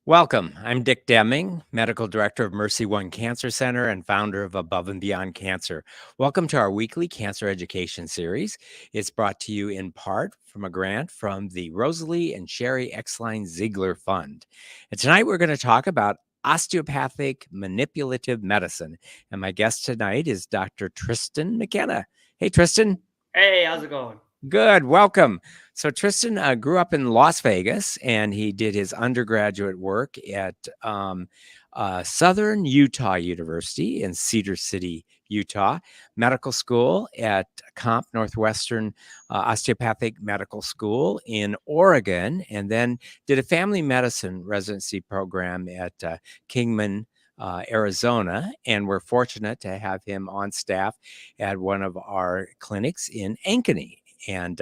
Welcome. I'm Dick Deming, Medical Director of MercyOne Cancer Center and founder of Above and Beyond Cancer. Welcome to our weekly cancer education series. It's brought to you in part from a grant from the Rosalie and Sherry Exline Ziegler Fund. And tonight we're going to talk about osteopathic manipulative medicine. And my guest tonight is Dr. Tristan McKenna. Hey, Tristan. Hey, how's it going? Good. Welcome. So Tristan grew up in Las Vegas, and he did his undergraduate work at Southern Utah University in Cedar City, Utah, medical school at Comp Northwestern Osteopathic Medical School in Oregon, and then did a family medicine residency program at Kingman, Arizona, and we're fortunate to have him on staff at one of our clinics in Ankeny. And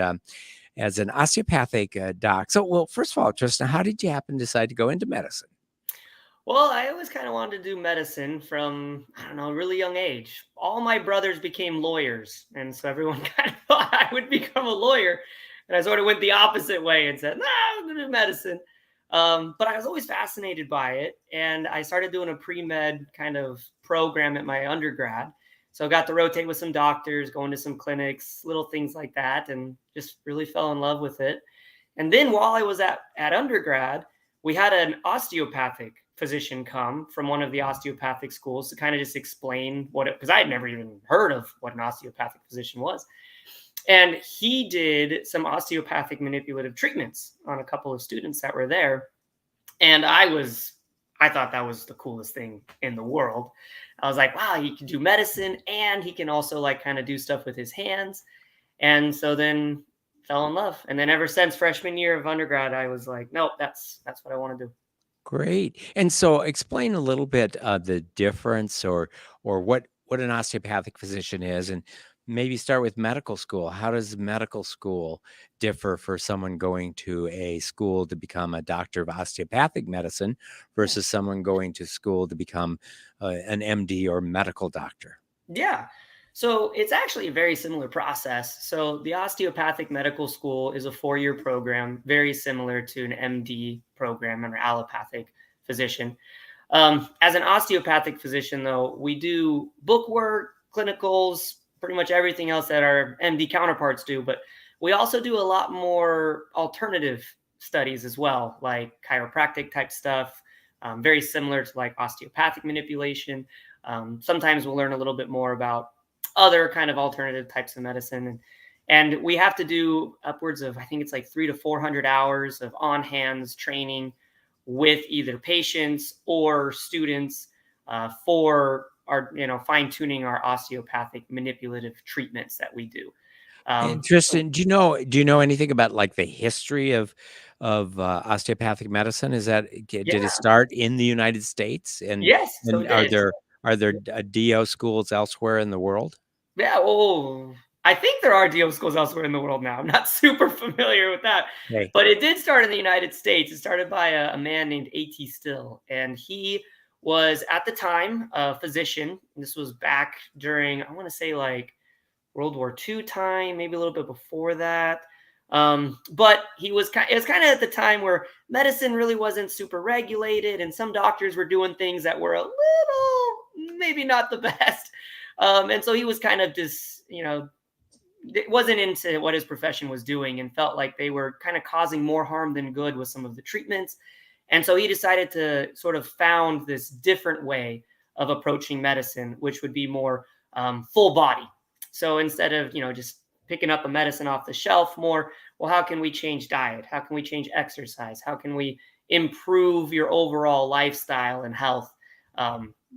as an osteopathic doc. So, well, first of all, Tristan, how did you happen to decide to go into medicine? Well, I always kind of wanted to do medicine from, I don't know, a really young age. All my brothers became lawyers. And so everyone kind of thought I would become a lawyer. And I sort of went the opposite way and said, nah, I'm going to do medicine. But I was always fascinated by it. And I started doing a pre-med kind of program at my undergrad. So I got to rotate with some doctors, going to some clinics, little things like that, and just really fell in love with it. And then while I was at undergrad, we had an osteopathic physician come from one of the osteopathic schools to kind of just explain what it, because I had never even heard of what an osteopathic physician was. And he did some osteopathic manipulative treatments on a couple of students that were there. And I thought that was the coolest thing in the world. I was like, wow, he can do medicine and he can also like kind of do stuff with his hands. And so then fell in love. And then ever since freshman year of undergrad, I was like, nope, that's what I want to do. Great. And so, explain a little bit the difference, or what an osteopathic physician is, and maybe start with medical school. How does medical school differ for someone going to a school to become a doctor of osteopathic medicine versus someone going to school to become an MD or medical doctor? Yeah. So it's actually a very similar process. So the osteopathic medical school is a 4-year program, very similar to an MD program or allopathic physician. As an osteopathic physician, though, we do book work, clinicals, pretty much everything else that our MD counterparts do. But we also do a lot more alternative studies as well, like chiropractic type stuff, very similar to like osteopathic manipulation. Sometimes we'll learn a little bit more about other kind of alternative types of medicine. And we have to do upwards of, I think it's like 300 to 400 hours of on hands training with either patients or students for our, fine tuning our osteopathic manipulative treatments that we do. And So Tristan, do you know anything about like the history of osteopathic medicine? Did it yeah, start in the United States? And yes, so and it are did. there are there DO schools elsewhere in the world? Yeah, oh, I think there are DO schools elsewhere in the world now. I'm not super familiar with that, Okay. but it did start in the United States. It started by a man named A.T. Still, and he was at the time a physician. This was back during, I want to say like World War II time, maybe a little bit before that. But it was kind of at the time where medicine really wasn't super regulated, and some doctors were doing things that were a little, maybe not the best. And so he was kind of just, it wasn't into what his profession was doing and felt like they were kind of causing more harm than good with some of the treatments. And so he decided to sort of found this different way of approaching medicine, which would be more full body. So instead of, just picking up a medicine off the shelf, more, well, how can we change diet? How can we change exercise? How can we improve your overall lifestyle and health?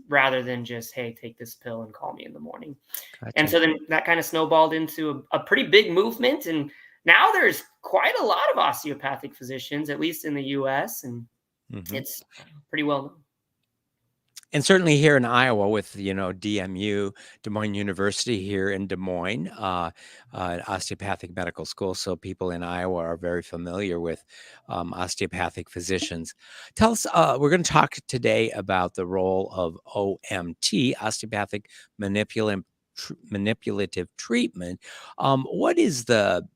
Rather than just, hey, take this pill and call me in the morning. And Gotcha. so then that kind of snowballed into a pretty big movement. And now there's quite a lot of osteopathic physicians, at least in the US, and Mhm. it's pretty well known. And certainly here in Iowa with, DMU, Des Moines University here in Des Moines, osteopathic medical school. So people in Iowa are very familiar with osteopathic physicians. Tell us, we're going to talk today about the role of OMT, osteopathic manipulative, manipulative treatment. What is the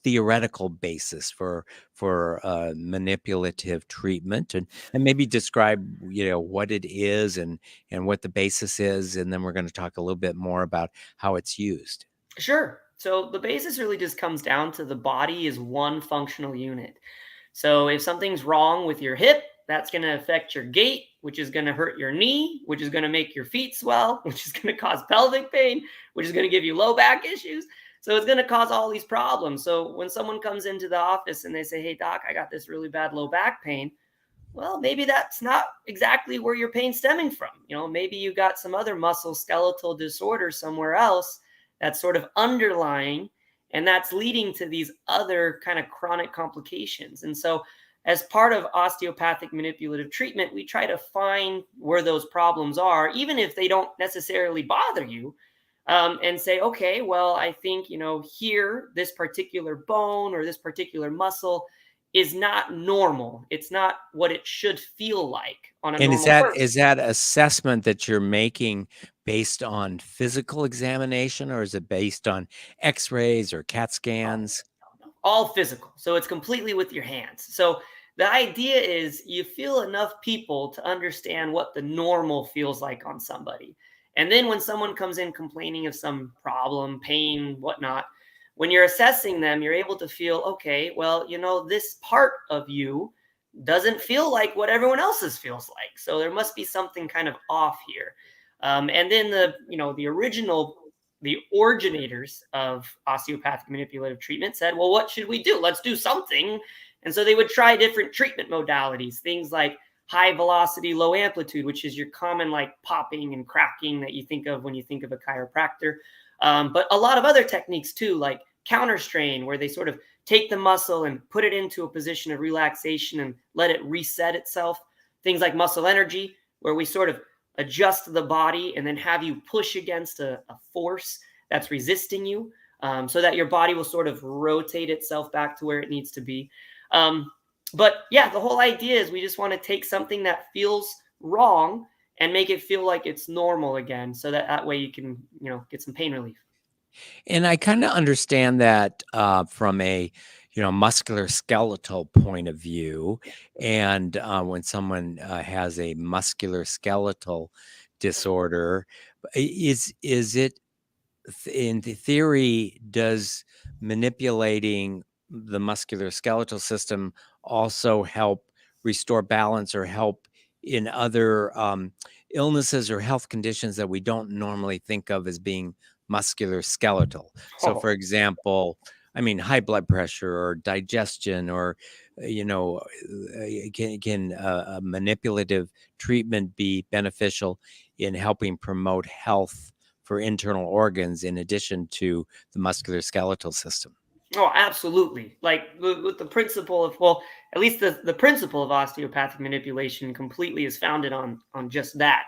theoretical basis for manipulative treatment, and maybe describe what it is and what the basis is, and then we're going to talk a little bit more about how it's used. Sure. So the basis really just comes down to the body is one functional unit. So if something's wrong with your hip, that's going to affect your gait, which is going to hurt your knee, which is going to make your feet swell, which is going to cause pelvic pain, which is going to give you low back issues. So it's going to cause all these problems. So when someone comes into the office and they say, "Hey, doc, I got this really bad low back pain," well, maybe that's not exactly where your pain's stemming from. Maybe you got some other muscle skeletal disorder somewhere else that's sort of underlying, and that's leading to these other kind of chronic complications. And so, as part of osteopathic manipulative treatment, we try to find where those problems are, even if they don't necessarily bother you, and say, okay, well, I think, here, this particular bone or this particular muscle is not normal. It's not what it should feel like on a And is normal that person. assessment that you're making based on physical examination, or is it based on x-rays or CAT Oh, scans? no, no. All physical. So it's completely with your hands. So the idea is you feel enough people to understand what the normal feels like on somebody. And then when someone comes in complaining of some problem, pain, whatnot, when you're assessing them, you're able to feel, okay, well, this part of you doesn't feel like what everyone else's feels like. So there must be something kind of off here. And then the originators of osteopathic manipulative treatment said, well, what should we do? Let's do something. And so they would try different treatment modalities, things like high velocity, low amplitude, which is your common like popping and cracking that you think of when you think of a chiropractor. But a lot of other techniques too, like counter strain, where they sort of take the muscle and put it into a position of relaxation and let it reset itself. Things like muscle energy, where we sort of adjust the body and then have you push against a force that's resisting you, so that your body will sort of rotate itself back to where it needs to be. But yeah, the whole idea is we just want to take something that feels wrong and make it feel like it's normal again, so that way you can get some pain relief. And I kind of understand that from a muscular skeletal point of view, Yeah. and when someone has a muscular skeletal disorder, is it in the theory, does manipulating the muscular skeletal system also help restore balance or help in other illnesses or health conditions that we don't normally think of as being muscular skeletal? So, Oh, for example, I mean, high blood pressure or digestion, or can a manipulative treatment be beneficial in helping promote health for internal organs in addition to the musculoskeletal system? oh, absolutely. Like with the principle of, well, at least the principle of osteopathic manipulation completely is founded on just that.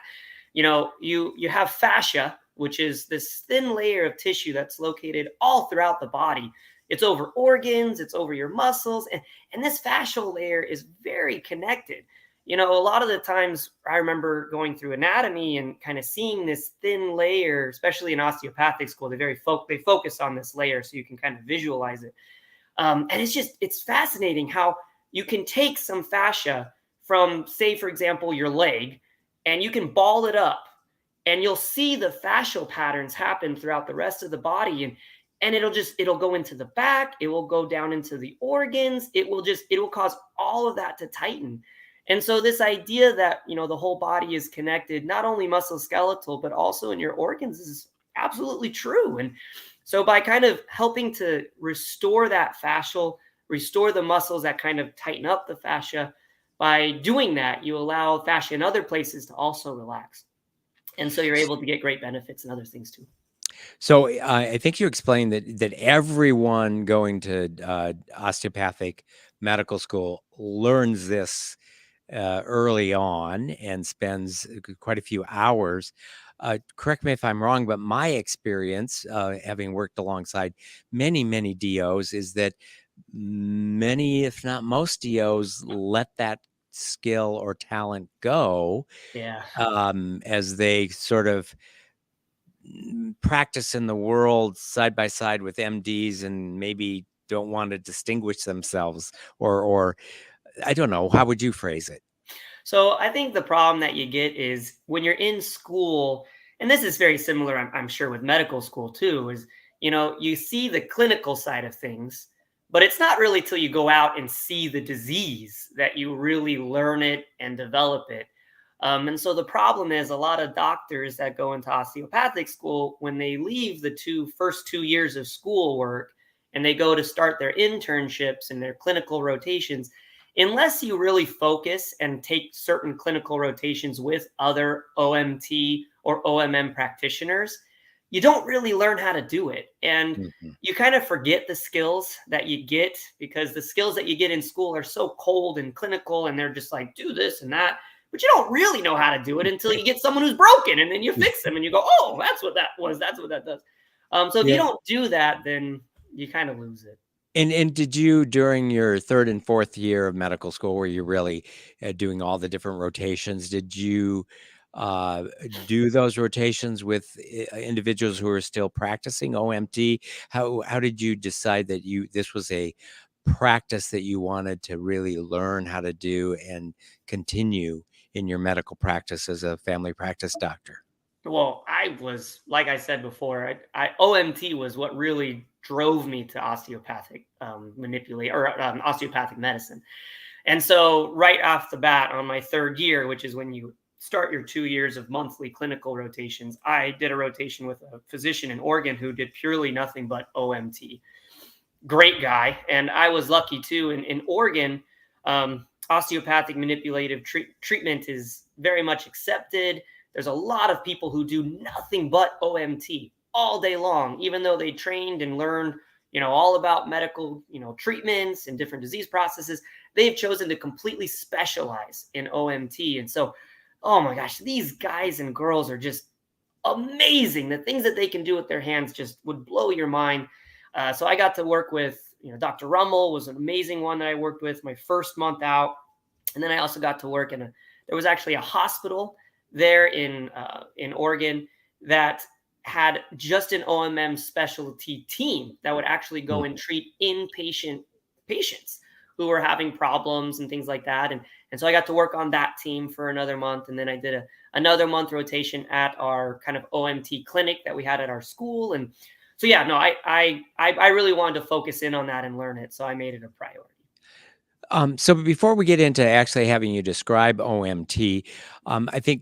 You have fascia, which is this thin layer of tissue that's located all throughout the body. It's over organs, it's over your muscles, and this fascial layer is very connected. A lot of the times I remember going through anatomy and kind of seeing this thin layer, especially in osteopathic school. They focus on this layer so you can kind of visualize it. And it's fascinating how you can take some fascia from, say, for example, your leg, and you can ball it up, and you'll see the fascial patterns happen throughout the rest of the body. And it'll go into the back, it will go down into the organs, it will cause all of that to tighten. And so this idea that the whole body is connected, not only musculoskeletal but also in your organs, is absolutely true. And so by kind of helping to restore that fascial, restore the muscles that kind of tighten up the fascia, by doing that, you allow fascia in other places to also relax. And so you're able to get great benefits and other things too. So I think you explained that everyone going to osteopathic medical school learns this early on and spends quite a few hours. Correct me if I'm wrong, but my experience, having worked alongside many DOs, is that many, if not most DOs, let that skill or talent go Yeah. as they sort of practice in the world side by side with MDs and maybe don't want to distinguish themselves, or I don't know, how would you phrase it? So I think the problem that you get is when you're in school, and this is very similar, I'm sure, with medical school too, is, you see the clinical side of things, but it's not really till you go out and see the disease that you really learn it and develop it. And so the problem is a lot of doctors that go into osteopathic school, when they leave the first 2 years of school work and they go to start their internships and their clinical rotations, unless you really focus and take certain clinical rotations with other OMT or OMM practitioners, you don't really learn how to do it. And Mhm. you kind of forget the skills that you get, because the skills that you get in school are so cold and clinical, and they're just like, do this and that. But you don't really know how to do it until you get someone who's broken, and then you fix them and you go, oh, that's what that was. That's what that does. So if you Yeah. don't do that, then you kind of lose it. And did you, during your 3rd and 4th year of medical school, where you're really, doing all the different rotations, did you, uh, do those rotations with, individuals who are still practicing OMT? How did you decide that this was a practice that you wanted to really learn how to do and continue in your medical practice as a family practice doctor? Well, I was, like I said before, OMT was what really drove me to osteopathic manipulate or osteopathic medicine. And so, right off the bat, on my 3rd year, which is when you start your 2 years of monthly clinical rotations, I did a rotation with a physician in Oregon who did purely nothing but OMT. Great guy. And I was lucky too. In Oregon, osteopathic manipulative treatment is very much accepted. There's a lot of people who do nothing but OMT all day long, even though they trained and learned, all about medical, treatments and different disease processes. They've chosen to completely specialize in OMT. And so, oh my gosh, these guys and girls are just amazing. The things that they can do with their hands just would blow your mind. So I got to work with, Dr. Rummel was an amazing one that I worked with my first month out. And then I also got to work there was actually a hospital there in Oregon that had just an OMM specialty team that would actually go Mm. and treat inpatient patients who were having problems and things like that. And so I got to work on that team for another month. And then I did another month rotation at our kind of OMT clinic that we had at our school. And so, yeah, no, I really wanted to focus in on that and learn it. So I made it a priority. So before we get into actually having you describe OMT, I think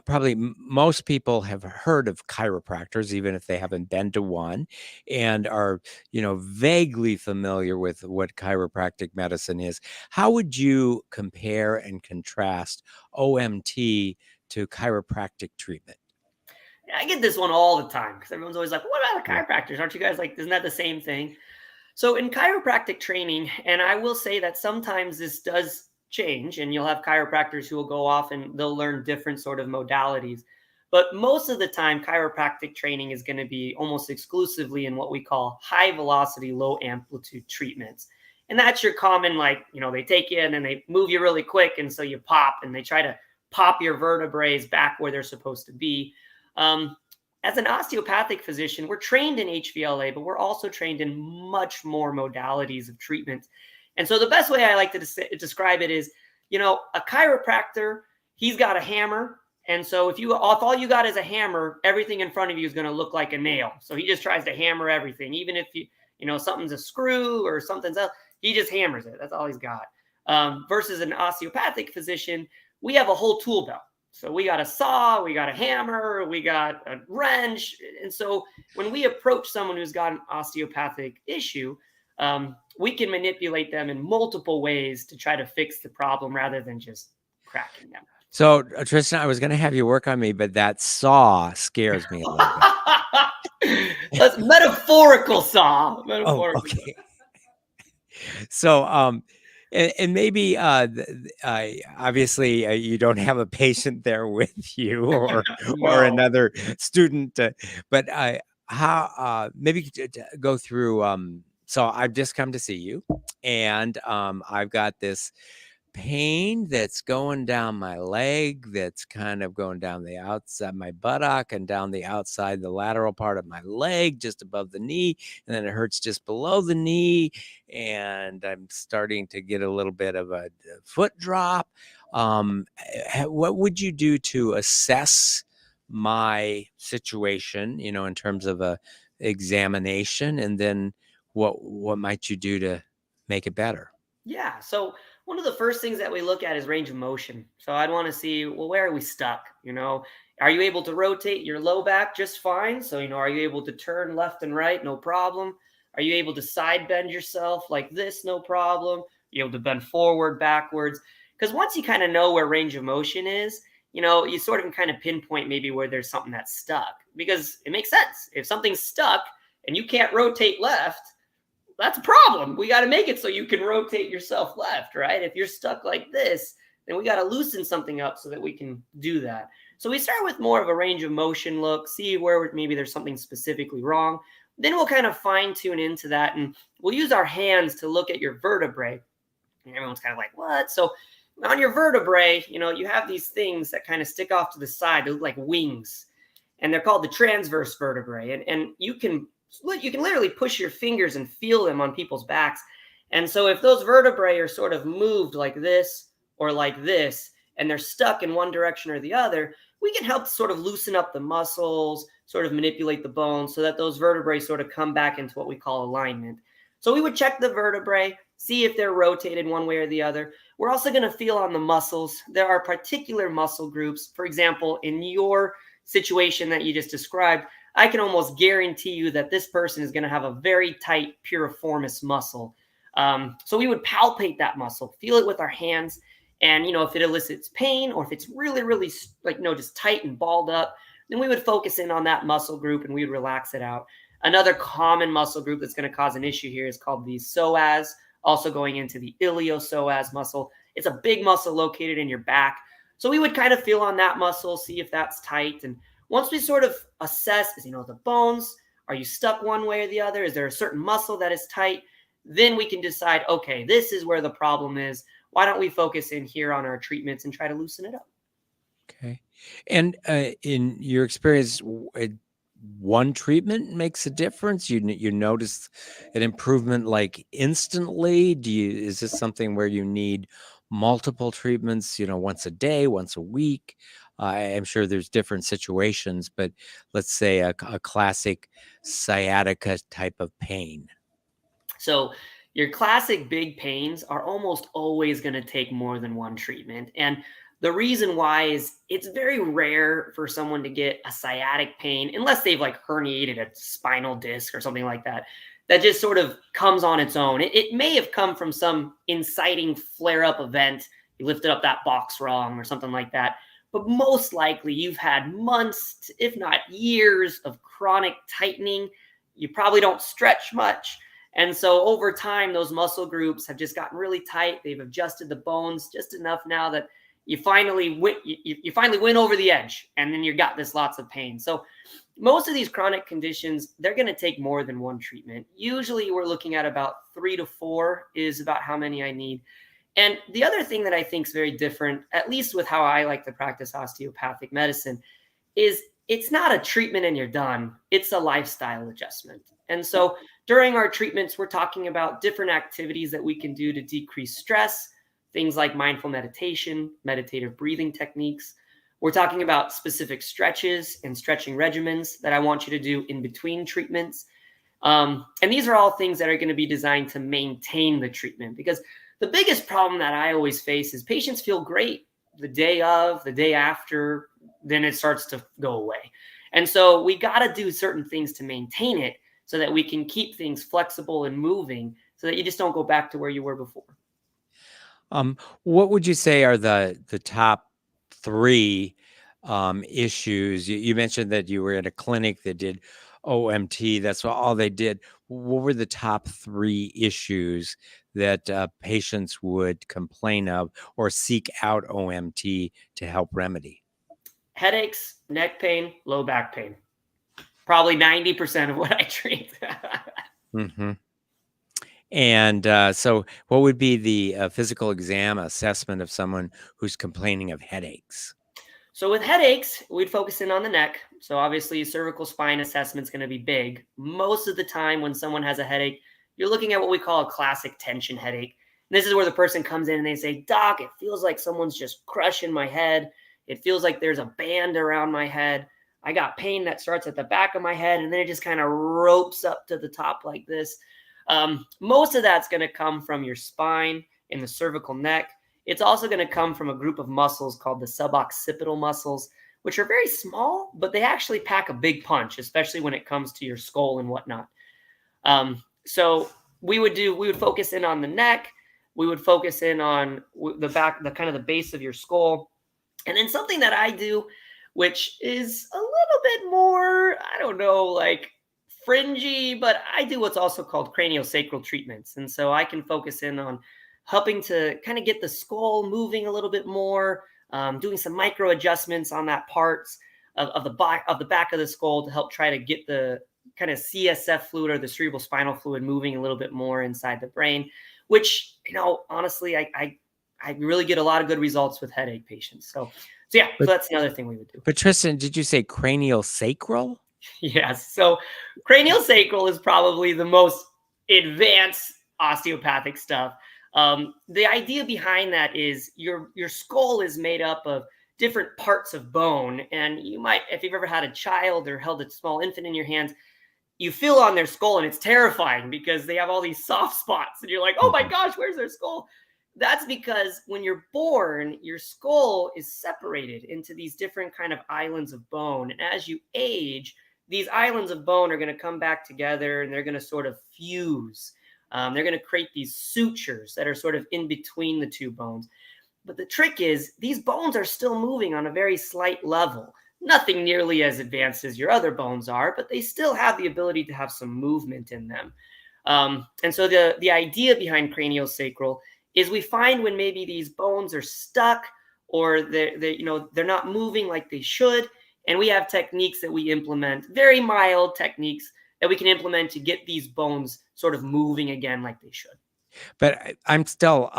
probably most people have heard of chiropractors, even if they haven't been to one, and are, vaguely familiar with what chiropractic medicine is. How would you compare and contrast OMT to chiropractic treatment? I get this one all the time because everyone's always like, what about the Yeah. chiropractors? Aren't you guys like, isn't that the same thing? So in chiropractic training, and I will say that sometimes this does change, and you'll have chiropractors who will go off and they'll learn different sort of modalities. But most of the time, chiropractic training is going to be almost exclusively in what we call high velocity, low amplitude treatments. And that's your common, like, they take you and then they move you really quick. And so you pop and they try to pop your vertebrae back where they're supposed to be. Um, as an osteopathic physician, we're trained in HVLA, but we're also trained in much more modalities of treatment. And so the best way I like to describe it is, a chiropractor, he's got a hammer. And so if all you got is a hammer, everything in front of you is going to look like a nail. So he just tries to hammer everything. Even if something's a screw or something's else, he just hammers it. That's all he's got. Versus an osteopathic physician, we have a whole tool belt. So we got a saw, we got a hammer, we got a wrench. And so when we approach someone who's got an osteopathic issue, we can manipulate them in multiple ways to try to fix the problem rather than just cracking them. So, Tristan, I was going to have you work on me, but that saw scares me a little bit. That's metaphorical saw. Oh, Metaphorical. okay. So, and maybe, obviously, you don't have a patient there with you, or No. another student, but how, maybe you could go through. So I've just come to see you, and I've got this pain that's going down my leg, that's kind of going down the outside my buttock and down the outside, the lateral part of my leg, just above the knee, and then it hurts just below the knee, and I'm starting to get a little bit of a foot drop. What would you do to assess my situation, in terms of a examination, and then what might you do to make it better? Yeah. So one of the first things that we look at is range of motion. So I'd want to see, well, where are we stuck? Are you able to rotate your low back just fine? So, are you able to turn left and right? No problem. Are you able to side bend yourself like this? No problem. You able to bend forward, backwards? Because once you kind of know where range of motion is, you sort of can kind of pinpoint maybe where there's something that's stuck, because it makes sense. If something's stuck and you can't rotate left, that's a problem. We got to make it so you can rotate yourself left, right? If you're stuck like this, then we got to loosen something up so that we can do that. So we start with more of a range of motion look, see where maybe there's something specifically wrong. Then we'll kind of fine tune into that, and we'll use our hands to look at your vertebrae. And everyone's kind of like, what? So on your vertebrae, you have these things that kind of stick off to the side. They look like wings, and they're called the transverse vertebrae. And you can literally push your fingers and feel them on people's backs. And so if those vertebrae are sort of moved like this or like this, and they're stuck in one direction or the other, we can help sort of loosen up the muscles, sort of manipulate the bones so that those vertebrae sort of come back into what we call alignment. So we would check the vertebrae, see if they're rotated one way or the other. We're also going to feel on the muscles. There are particular muscle groups. For example, in your situation that you just described, I can almost guarantee you that this person is going to have a very tight piriformis muscle. So we would palpate that muscle, feel it with our hands. And, if it elicits pain, or if it's really, really just tight and balled up, then we would focus in on that muscle group and we would relax it out. Another common muscle group that's going to cause an issue here is called the psoas, also going into the iliopsoas muscle. It's a big muscle located in your back. So we would kind of feel on that muscle, see if that's tight. And once we sort of assess, the bones, are you stuck one way or the other? Is there a certain muscle that is tight? Then we can decide, okay, this is where the problem is. Why don't we focus in here on our treatments and try to loosen it up? Okay. And in your experience, one treatment makes a difference? You notice an improvement like instantly? Is this something where you need multiple treatments, once a day, once a week? I'm sure there's different situations, but let's say a classic sciatica type of pain. So your classic big pains are almost always going to take more than one treatment. And the reason why is it's very rare for someone to get a sciatic pain unless they've herniated a spinal disc or something like that. That just sort of comes on its own. It may have come from some inciting flare-up event. You lifted up that box wrong or something like that. But most likely you've had months, if not years, of chronic tightening. You probably don't stretch much. And so over time, those muscle groups have just gotten really tight. They've adjusted the bones just enough now that you finally win over the edge, and then you got this lots of pain. So most of these chronic conditions, they're going to take more than one treatment. Usually we're looking at about 3 to 4 is about how many I need. And the other thing that I think is very different, at least with how I like to practice osteopathic medicine, is it's not a treatment and you're done. It's a lifestyle adjustment. And so during our treatments, we're talking about different activities that we can do to decrease stress, things like mindful meditation, meditative breathing techniques. We're talking about specific stretches and stretching regimens that I want you to do in between treatments. And these are all things that are going to be designed to maintain the treatment, because the biggest problem that I always face is patients feel great the day of, the day after, then it starts to go away. And so we got to do certain things to maintain it so that we can keep things flexible and moving so that you just don't go back to where you were before. What would you say are the top 3 issues? You mentioned that you were at a clinic that did OMT. That's all they did. What were the top 3 issues that patients would complain of or seek out OMT to help remedy? Headaches, neck pain, low back pain. Probably 90% of what I treat. Mm-hmm. And so, what would be the physical exam assessment of someone who's complaining of headaches? So with headaches, we'd focus in on the neck. So obviously, cervical spine assessment is going to be big. Most of the time, when someone has a headache, you're looking at what we call a classic tension headache. And this is where the person comes in and they say, "Doc, it feels like someone's just crushing my head. It feels like there's a band around my head. I got pain that starts at the back of my head and then it just kind of ropes up to the top like this." Most of that's going to come from your spine and the cervical neck. It's also going to come from a group of muscles called the suboccipital muscles, which are very small, but they actually pack a big punch, especially when it comes to your skull and whatnot. So we would focus in on the neck. We would focus in on the back, the kind of the base of your skull. And then something that I do, which is a little bit more, I don't know, like fringy, but I do what's also called craniosacral treatments. And so I can focus in on helping to kind of get the skull moving a little bit more, doing some micro adjustments on that parts of the back of the skull to help try to get the kind of CSF fluid or the cerebral spinal fluid moving a little bit more inside the brain, which, honestly, I really get a lot of good results with headache patients. So yeah, so that's another thing we would do. But Tristan, did you say cranial sacral? Yes. So cranial sacral is probably the most advanced osteopathic stuff. The idea behind that is your skull is made up of different parts of bone, and you might, if you've ever had a child or held a small infant in your hands, you feel on their skull and it's terrifying because they have all these soft spots and you're like, oh my gosh, where's their skull? That's because when you're born, your skull is separated into these different kind of islands of bone. And as you age, these islands of bone are going to come back together and they're going to sort of fuse. They're going to create these sutures that are sort of in between the two bones. But the trick is these bones are still moving on a very slight level. Nothing nearly as advanced as your other bones are, but they still have the ability to have some movement in them. And so the idea behind craniosacral is we find when maybe these bones are stuck or they're not moving like they should, and we have techniques that we implement, very mild techniques that we can implement to get these bones sort of moving again like they should. But I'm still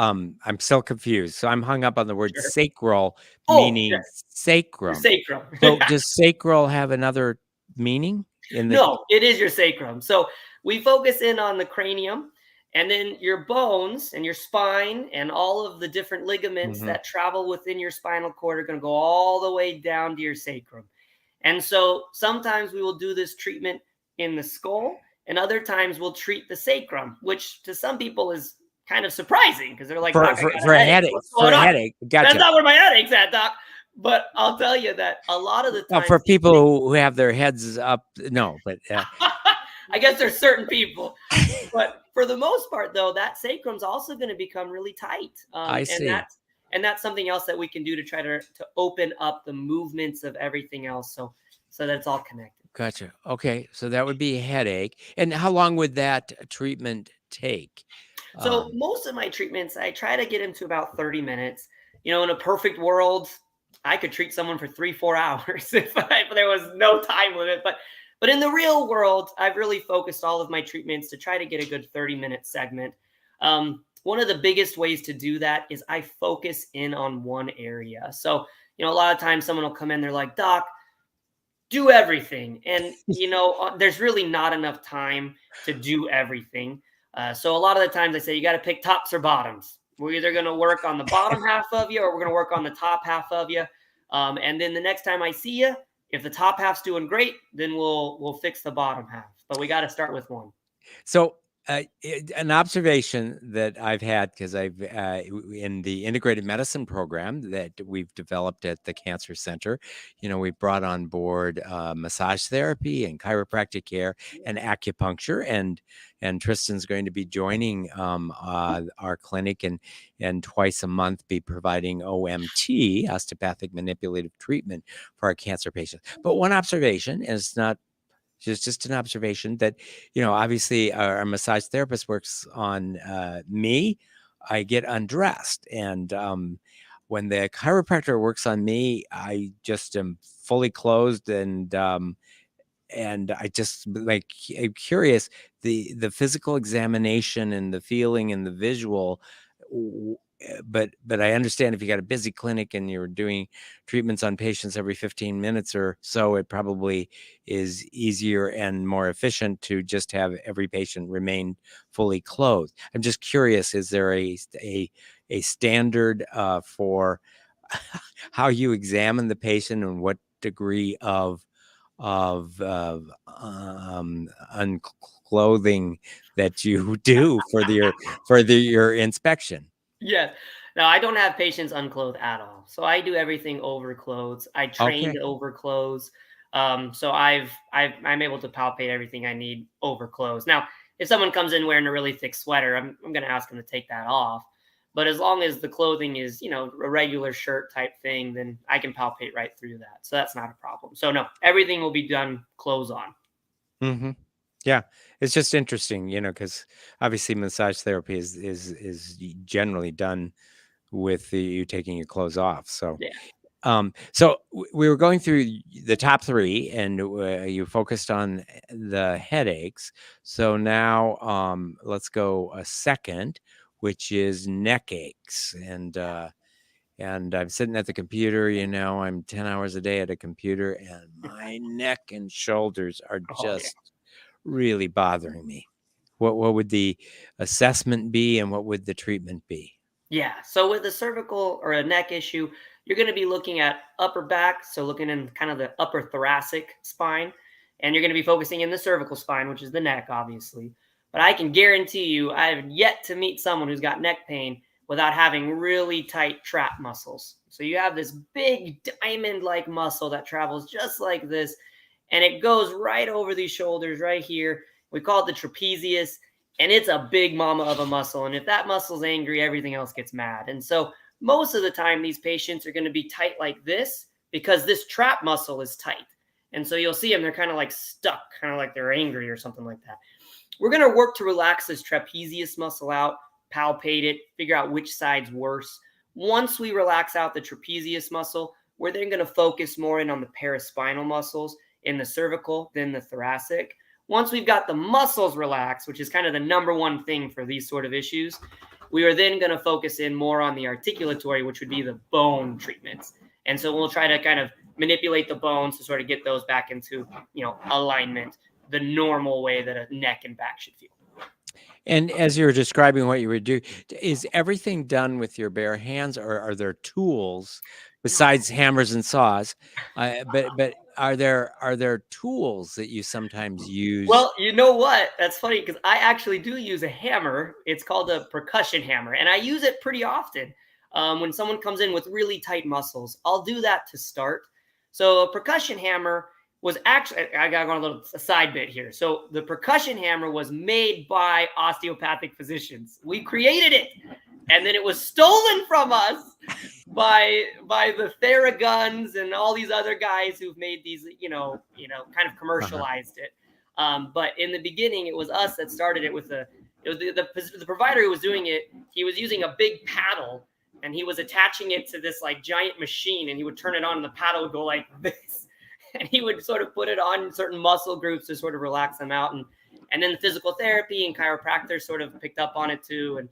confused. So I'm hung up on the word Sure. sacral, Oh, meaning sure. Your sacrum. sacrum. So does sacral have another meaning in the? No, it is your sacrum. So we focus in on the cranium, and then your bones and your spine and all of the different ligaments Mhm. that travel within your spinal cord are going to go all the way down to your sacrum. And so sometimes we will do this treatment in the skull, and other times we'll treat the sacrum, which to some people is kind of surprising because they're like, For "Doc, I for got for a a headache. headache, What's for going a on?" headache. That's Gotcha. not where my headache's at, Doc. But I'll tell you that a lot of the For times these people things, who have their heads up, no, but I guess there's certain people. But for the most part, though, that sacrum's also going to become really tight, I and see. that's something else that we can do to try to open up the movements of everything else, so that it's all connected. Gotcha. Okay, so that would be a headache. And how long would that treatment take? So Um, most of my treatments, I try to get into about 30 minutes. In a perfect world, I could treat someone for 3, 4 hours if there was no time limit. But in the real world, I've really focused all of my treatments to try to get a good 30-minute segment. One of the biggest ways to do that is I focus in on one area. So, a lot of times someone will come in, they're like, "Doc, do everything." And, there's really not enough time to do everything. So a lot of the times I say, you got to pick tops or bottoms. We're either going to work on the bottom half of you or we're going to work on the top half of you. And then the next time I see you, if the top half's doing great, then we'll fix the bottom half. But we got to start with one. So, an observation that I've had because in the integrated medicine program that we've developed at the Cancer Center, we brought on board massage therapy and chiropractic care and acupuncture, and Tristan's going to be joining our clinic and twice a month be providing OMT, osteopathic manipulative treatment for our cancer patients. But one observation, and it's not just an observation that, obviously our massage therapist works on me. I get undressed. And when the chiropractor works on me, I just am fully clothed and and I just like, I'm curious, the physical examination and the feeling and the visual, but I understand if you got a busy clinic and you're doing treatments on patients every 15 minutes or so, it probably is easier and more efficient to just have every patient remain fully clothed. I'm just curious, is there a standard for how you examine the patient and what degree of unclothing that you do for your inspection? Yes. No, I don't have patients unclothed at all. So I do everything over clothes. I train Okay. to over clothes. So I'm able to palpate everything I need over clothes. Now, if someone comes in wearing a really thick sweater, I'm going to ask them to take that off. But as long as the clothing is, a regular shirt type thing, then I can palpate right through that. So that's not a problem. So no, everything will be done clothes on. Hmm. Yeah, it's just interesting, because obviously massage therapy is generally done with you taking your clothes off. So Yeah. we were going through the top three, and you focused on the headaches. So now let's go a second, which is neck aches. And I'm sitting at the computer, I'm 10 hours a day at a computer, and my neck and shoulders are Oh yeah. just really bothering me. What would the assessment be, and what would the treatment be? Yeah. So with a cervical or a neck issue, you're going to be looking at upper back. So looking in kind of the upper thoracic spine, and you're going to be focusing in the cervical spine, which is the neck, obviously. But I can guarantee you, I have yet to meet someone who's got neck pain without having really tight trap muscles. So you have this big diamond like muscle that travels just like this, and it goes right over these shoulders right here. We call it the trapezius, and it's a big mama of a muscle. And if that muscle's angry, everything else gets mad. And so most of the time, these patients are going to be tight like this because this trap muscle is tight. And so you'll see them, they're kind of like stuck, kind of like they're angry or something like that. We're going to work to relax this trapezius muscle out, palpate it, figure out which side's worse. Once we relax out the trapezius muscle, we're then going to focus more in on the paraspinal muscles in the cervical than the thoracic. Once we've got the muscles relaxed, which is kind of the number one thing for these sort of issues, we are then going to focus in more on the articulatory, which would be the bone treatments. And so we'll try to kind of manipulate the bones to sort of get those back into, alignment, the normal way that a neck and back should feel. And as you were describing what you would do, is everything done with your bare hands, or are there tools No. besides hammers and saws? But are there tools that you sometimes use? Well, you know what? That's funny because I actually do use a hammer. It's called a percussion hammer, and I use it pretty often. When someone comes in with really tight muscles, I'll do that to start. So a percussion hammer was actually, I got to go on a little side bit here. So the percussion hammer was made by osteopathic physicians. We created it, and then it was stolen from us by the Theraguns and all these other guys who've made these, kind of Uh-huh. commercialized it. But in the beginning, it was us that started it with it was the provider who was doing it. He was using a big paddle, and he was attaching it to this like giant machine, and he would turn it on, and the paddle would go like this, and he would sort of put it on certain muscle groups to sort of relax them out. And then the physical therapy and chiropractors sort of picked up on it too.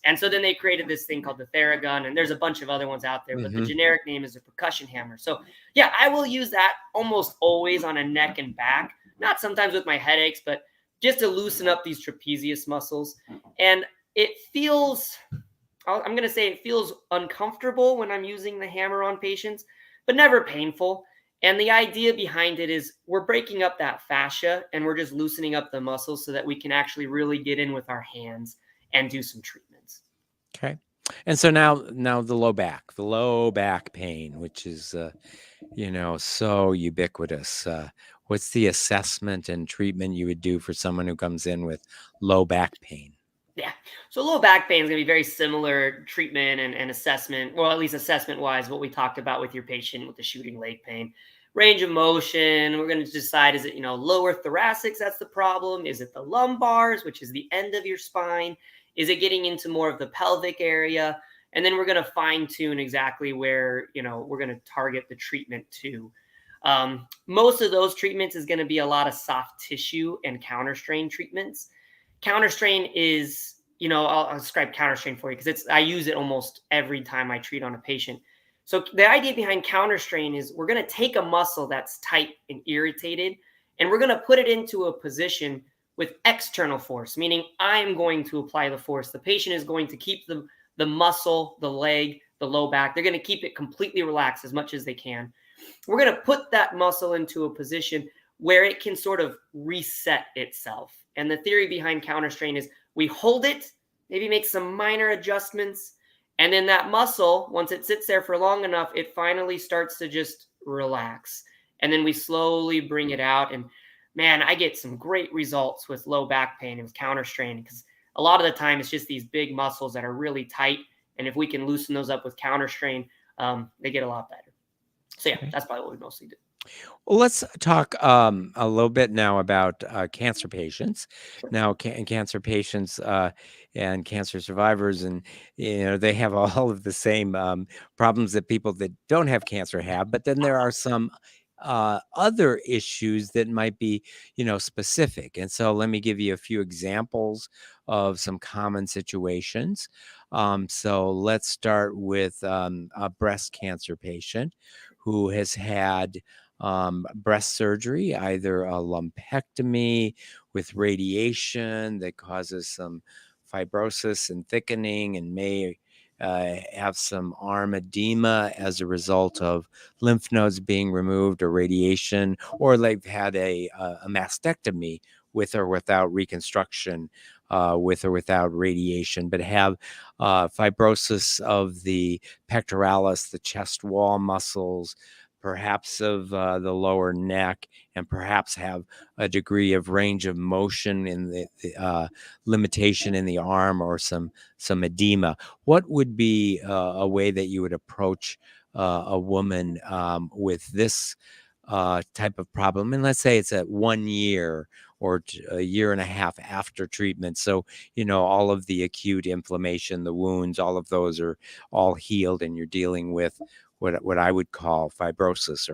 And so then they created this thing called the Theragun, and there's a bunch of other ones out there, but the Hmm. generic name is a percussion hammer. So yeah, I will use that almost always on a neck and back, not sometimes with my headaches, but just to loosen up these trapezius muscles. And it feels, I'm going to say it feels uncomfortable when I'm using the hammer on patients, but never painful. And the idea behind it is we're breaking up that fascia and we're just loosening up the muscles so that we can actually really get in with our hands and do some treatments. Okay. And so now the low back pain, which is so ubiquitous. What's the assessment and treatment you would do for someone who comes in with low back pain? Yeah. So low back pain is going to be very similar treatment and assessment, well, at least assessment wise, what we talked about with your patient with the shooting leg pain. Range of motion, we're going to decide, is it, lower thoracics that's the problem? Is it the lumbars, which is the end of your spine? Is it getting into more of the pelvic area? And then we're going to fine tune exactly where, we're going to target the treatment to. Most of those treatments is going to be a lot of soft tissue and counter strain treatments. Counter strain is, I'll describe counter strain for you because I use it almost every time I treat on a patient. So the idea behind counter strain is we're going to take a muscle that's tight and irritated, and we're going to put it into a position with external force, meaning I'm going to apply the force. The patient is going to keep the muscle, the leg, the low back. They're going to keep it completely relaxed as much as they can. We're going to put that muscle into a position where it can sort of reset itself. And the theory behind counter strain is we hold it, maybe make some minor adjustments, and then that muscle, once it sits there for long enough, it finally starts to just relax. And then we slowly bring it out. And man, I get some great results with low back pain and with counter strain because a lot of the time it's just these big muscles that are really tight. And if we can loosen those up with counter strain, they get a lot better. So yeah, that's probably what we mostly do. Well, let's talk a little bit now about cancer patients. Sure. Now, cancer patients and cancer survivors, and they have all of the same problems that people that don't have cancer have. But then there are some other issues that might be, specific. And so, let me give you a few examples of some common situations. So, let's start with a breast cancer patient who has had breast surgery, either a lumpectomy with radiation that causes some fibrosis and thickening and may have some arm edema as a result of lymph nodes being removed or radiation, or they've had a mastectomy with or without reconstruction, with or without radiation, but have fibrosis of the pectoralis, the chest wall muscles, perhaps of the lower neck, and perhaps have a degree of range of motion in the limitation in the arm or some edema. What would be a way that you would approach a woman with this type of problem? And let's say it's at 1 year or a year and a half after treatment. So, all of the acute inflammation, the wounds, all of those are all healed, and you're dealing with what I would call fibrosis.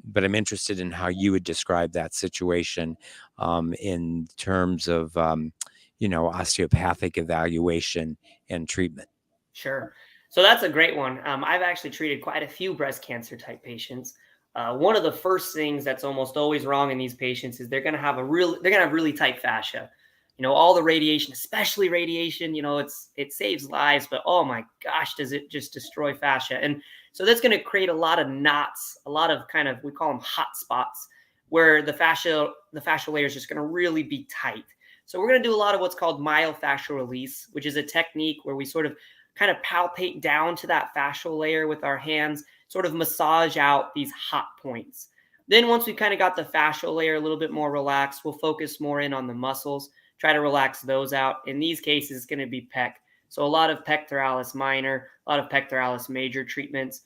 But I'm interested in how you would describe that situation in terms of, osteopathic evaluation and treatment. Sure. So that's a great one. I've actually treated quite a few breast cancer type patients. One of the first things that's almost always wrong in these patients is they're going to have really tight fascia. All the radiation, especially radiation, it saves lives, but oh my gosh, does it just destroy fascia? And so that's going to create a lot of knots, a lot of we call them hot spots, where the fascia layer is just going to really be tight. So we're going to do a lot of what's called myofascial release, which is a technique where we sort of kind of palpate down to that fascial layer with our hands, sort of massage out these hot points. Then once we've kind of got the fascial layer a little bit more relaxed, we'll focus more in on the muscles, try to relax those out. In these cases, it's going to be pec. So a lot of pectoralis minor, a lot of pectoralis major treatments,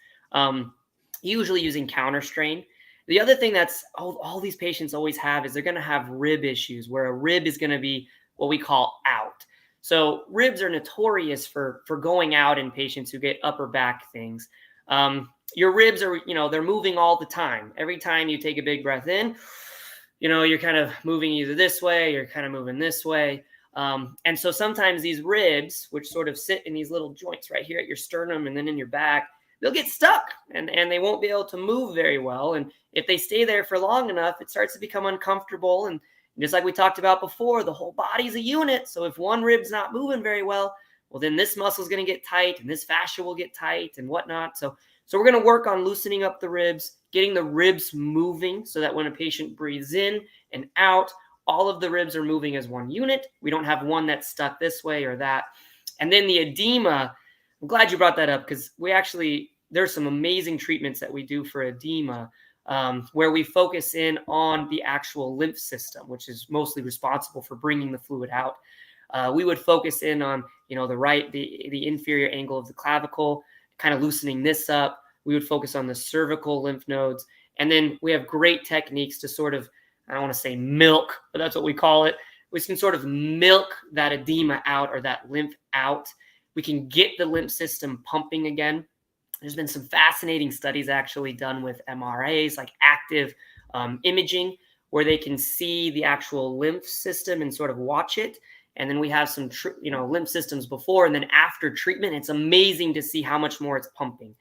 usually using counter strain. The other thing that's all these patients always have is they're going to have rib issues, where a rib is going to be what we call out. So ribs are notorious for going out in patients who get upper back things. Your ribs are, they're moving all the time. Every time you take a big breath in, you're kind of moving either this way, you're kind of moving this way. And so sometimes these ribs, which sort of sit in these little joints right here at your sternum and then in your back, they'll get stuck and they won't be able to move very well. And if they stay there for long enough, it starts to become uncomfortable. And just like we talked about before, the whole body's a unit. So if one rib's not moving very well, then this muscle is going to get tight and this fascia will get tight and whatnot. So we're going to work on loosening up the ribs, getting the ribs moving so that when a patient breathes in and out, all of the ribs are moving as one unit. We don't have one that's stuck this way or that. And then the edema, I'm glad you brought that up because there's some amazing treatments that we do for edema where we focus in on the actual lymph system, which is mostly responsible for bringing the fluid out. We would focus in on, the inferior angle of the clavicle, kind of loosening this up. We would focus on the cervical lymph nodes. And then we have great techniques to sort of, I don't want to say milk, but that's what we call it. We can sort of milk that edema out or that lymph out. We can get the lymph system pumping again. There's been some fascinating studies actually done with MRAs, like active imaging, where they can see the actual lymph system and sort of watch it. And then we have some, lymph systems before and then after treatment. It's amazing to see how much more it's pumping.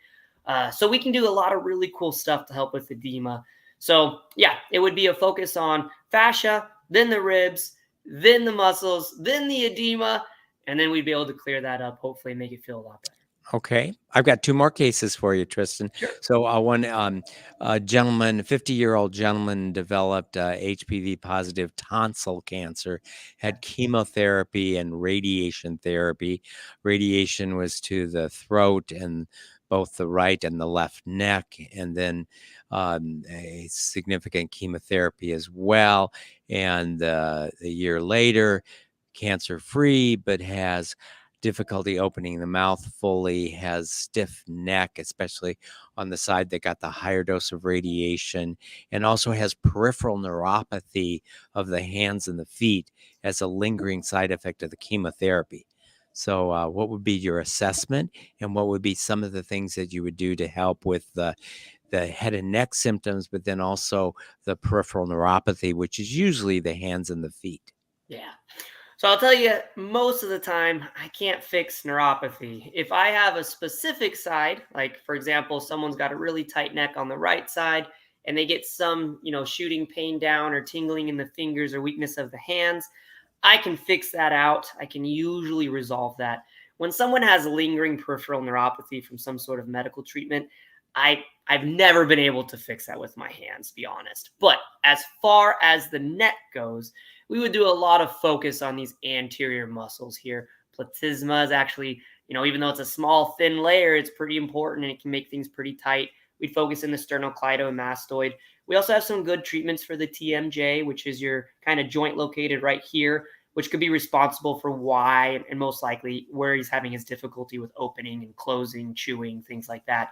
So we can do a lot of really cool stuff to help with edema. So yeah, it would be a focus on fascia, then the ribs, then the muscles, then the edema, and then we'd be able to clear that up, hopefully make it feel a lot better. Okay. I've got 2 more cases for you, Tristan. Sure. So, one, gentleman, 50-year-old gentleman developed, HPV positive tonsil cancer, had chemotherapy and radiation therapy. Radiation was to the throat and both the right and the left neck, and then, a significant chemotherapy as well. And, a year later, cancer-free, but has difficulty opening the mouth fully, has stiff neck, especially on the side that got the higher dose of radiation, and also has peripheral neuropathy of the hands and the feet as a lingering side effect of the chemotherapy. So, what would be your assessment, and what would be some of the things that you would do to help with the head and neck symptoms, but then also the peripheral neuropathy, which is usually the hands and the feet? Yeah. So I'll tell you, most of the time, I can't fix neuropathy. If I have a specific side, like for example, someone's got a really tight neck on the right side and they get some, shooting pain down or tingling in the fingers or weakness of the hands, I can fix that out. I can usually resolve that. When someone has lingering peripheral neuropathy from some sort of medical treatment, I've never been able to fix that with my hands, to be honest. But as far as the neck goes, we would do a lot of focus on these anterior muscles here. Platysma is actually, even though it's a small, thin layer, it's pretty important and it can make things pretty tight. We'd focus in the sternocleidomastoid. We also have some good treatments for the TMJ, which is your kind of joint located right here, which could be responsible for why and most likely where he's having his difficulty with opening and closing, chewing, things like that.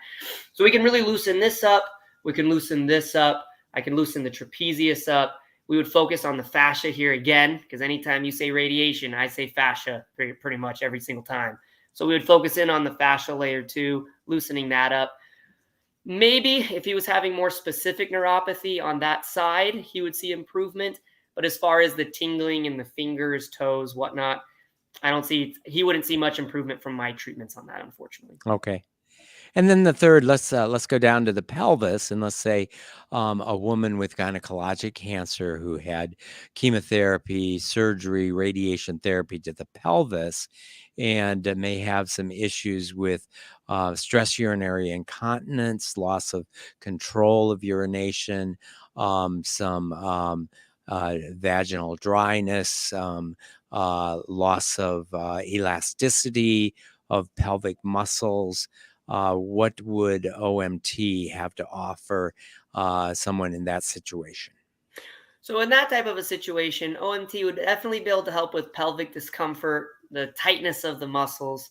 So we can really loosen this up. We can loosen this up. I can loosen the trapezius up. We would focus on the fascia here again, because anytime you say radiation, I say fascia pretty much every single time. So we would focus in on the fascia layer too, loosening that up. Maybe if he was having more specific neuropathy on that side, he would see improvement. But as far as the tingling in the fingers, toes, whatnot, he wouldn't see much improvement from my treatments on that, unfortunately. Okay. And then the third, let's go down to the pelvis, and let's say a woman with gynecologic cancer who had chemotherapy, surgery, radiation therapy to the pelvis, and may have some issues with stress urinary incontinence, loss of control of urination, some vaginal dryness, loss of elasticity of pelvic muscles. What would OMT have to offer someone in that situation? So in that type of a situation, OMT would definitely be able to help with pelvic discomfort, the tightness of the muscles.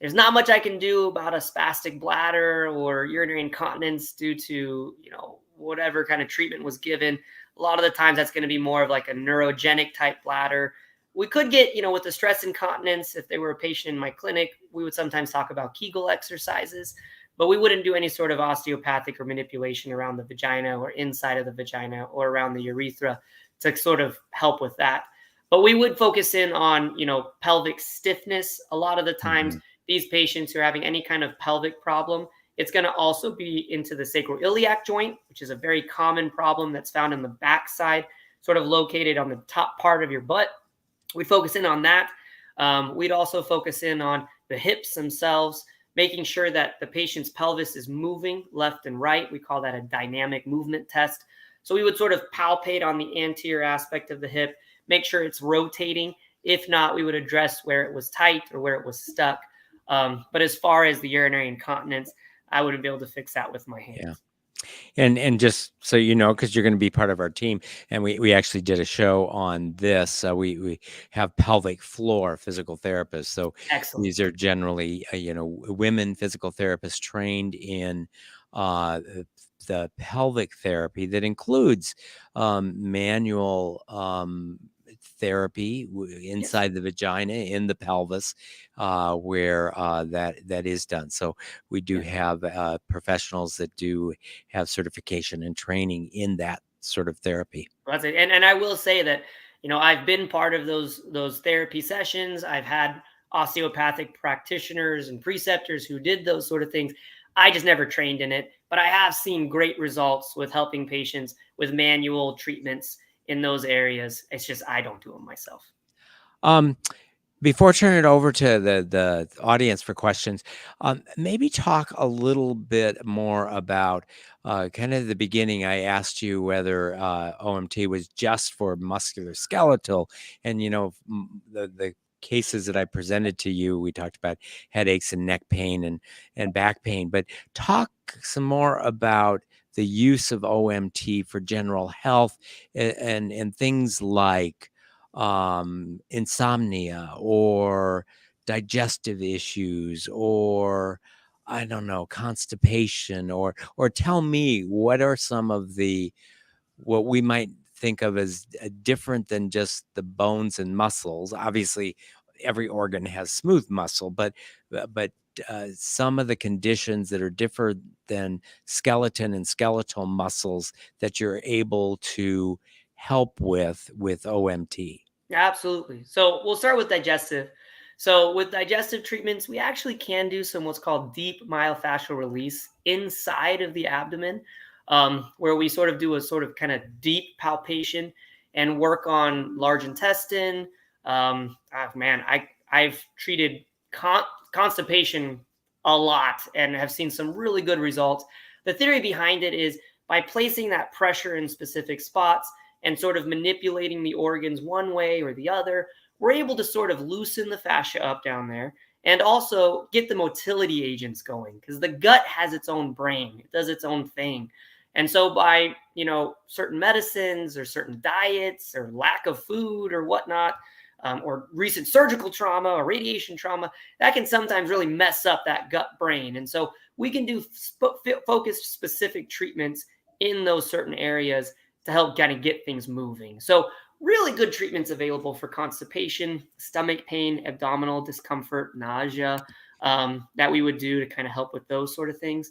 There's not much I can do about a spastic bladder or urinary incontinence due to, whatever kind of treatment was given. A lot of the times that's going to be more of like a neurogenic type bladder. We could get, with the stress incontinence, if they were a patient in my clinic, we would sometimes talk about Kegel exercises, but we wouldn't do any sort of osteopathic or manipulation around the vagina or inside of the vagina or around the urethra to sort of help with that. But we would focus in on, pelvic stiffness. A lot of the times, Mhm. these patients who are having any kind of pelvic problem, it's going to also be into the sacroiliac joint, which is a very common problem that's found in the backside, sort of located on the top part of your butt. We'd focus in on that. We'd also focus in on the hips themselves, making sure that the patient's pelvis is moving left and right. We call that a dynamic movement test. So we would sort of palpate on the anterior aspect of the hip, make sure it's rotating. If not, we would address where it was tight or where it was stuck. But as far as the urinary incontinence, I wouldn't be able to fix that with my hands. Yeah. And just so you know, because you're going to be part of our team, and we actually did a show on this. We have pelvic floor physical therapists. So Excellent. these are generally women physical therapists trained in uh, the pelvic therapy that includes manual therapy Yes. inside the vagina, in the pelvis, where that is done. So we do Yeah. have professionals that do have certification and training in that sort of therapy. Well, that's it. And I will say that, I've been part of those therapy sessions. I've had osteopathic practitioners and preceptors who did those sort of things. I just never trained in it, but I have seen great results with helping patients with manual treatments in those areas. It's just I don't do them myself. Um, Before turning it over to the audience for questions, maybe talk a little bit more about kind of the beginning. I asked you whether OMT was just for musculoskeletal, and the cases that I presented to you, we talked about headaches and neck pain and back pain, but talk some more about the use of OMT for general health and things like insomnia or digestive issues, or I don't know, constipation, or tell me what are some of the what we might think of as different than just the bones and muscles. Obviously, every organ has smooth muscle, but some of the conditions that are different than skeleton and skeletal muscles that you're able to help with OMT. Absolutely. So we'll start with digestive. So with digestive treatments, we actually can do some what's called deep myofascial release inside of the abdomen, where we sort of do a sort of kind of deep palpation and work on large intestine. Man, I've treated constipation a lot and have seen some really good results. The theory behind it is by placing that pressure in specific spots and sort of manipulating the organs one way or the other, we're able to sort of loosen the fascia up down there and also get the motility agents going because the gut has its own brain. It does its own thing. And so by, certain medicines or certain diets or lack of food or whatnot, or recent surgical trauma or radiation trauma, that can sometimes really mess up that gut brain. And so we can do focused specific treatments in those certain areas to help kind of get things moving. So really good treatments available for constipation, stomach pain, abdominal discomfort, nausea, that we would do to kind of help with those sort of things.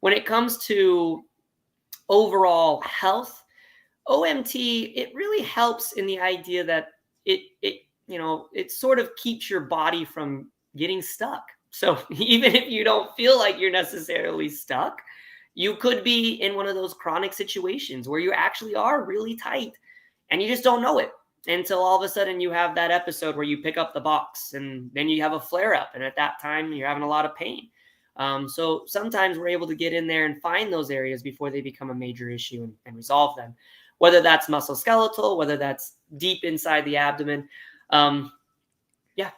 When it comes to overall health, OMT, it really helps in the idea that it sort of keeps your body from getting stuck. So even if you don't feel like you're necessarily stuck, you could be in one of those chronic situations where you actually are really tight and you just don't know it until all of a sudden you have that episode where you pick up the box and then you have a flare up. And at that time, you're having a lot of pain. So sometimes we're able to get in there and find those areas before they become a major issue and resolve them, whether that's musculoskeletal, whether that's deep inside the abdomen. Yeah.